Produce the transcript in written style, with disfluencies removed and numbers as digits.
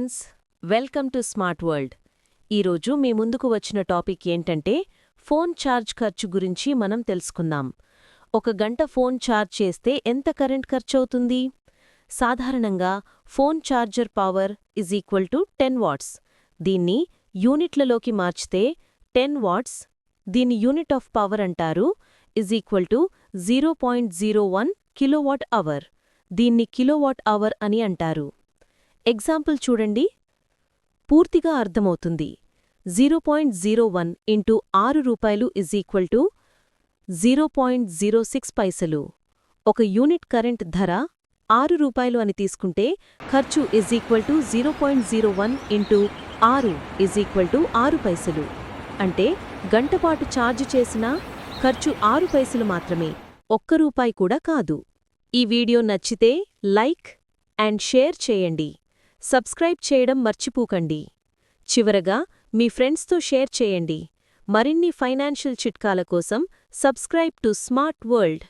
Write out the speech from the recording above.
Friends, welcome to smart world. ఈరోజు మీ ముందుకు వచ్చిన టాపిక్ ఏంటంటే ఫోన్ ఛార్జ్ ఖర్చు గురించి మనం తెలుసుకుందాం. ఒక గంట ఫోన్ ఛార్జ్ చేస్తే ఎంత కరెంట్ ఖర్చవుతుంది? సాధారణంగా ఫోన్ ఛార్జర్ పవర్ = 10 వాట్స్. దీన్ని యూనిట్లలోకి మార్చితే 10 వాట్స్, దీని యూనిట్ ఆఫ్ పవర్ అంటారు, =0.01 కిలోవాట్ అవర్. దీన్ని కిలోవాట్ అవర్ అని అంటారు. ఎగ్జాంపుల్ చూడండి, పూర్తిగా అర్థమవుతుంది. 0.01 ఇంటూ 6 రూపాయలు = 0.06 పైసలు. ఒక యూనిట్ కరెంట్ ధర 6 రూపాయలు అని తీసుకుంటే ఖర్చు =0.01 ఇంటూ 6 = 6 పైసలు. అంటే గంటపాటు ఛార్జ్ చేసినా ఖర్చు 6 పైసలు మాత్రమే, ₹1 కూడా కాదు. ఈ వీడియో నచ్చితే లైక్ అండ్ షేర్ చేయండి. సబ్స్క్రైబ్ చేయడం మర్చిపోకండి. చివరగా మీ ఫ్రెండ్స్తో షేర్ చేయండి. మరిన్ని ఫైనాన్షియల్ చిట్కాల కోసం సబ్స్క్రైబ్ టు స్మార్ట్ వరల్డ్.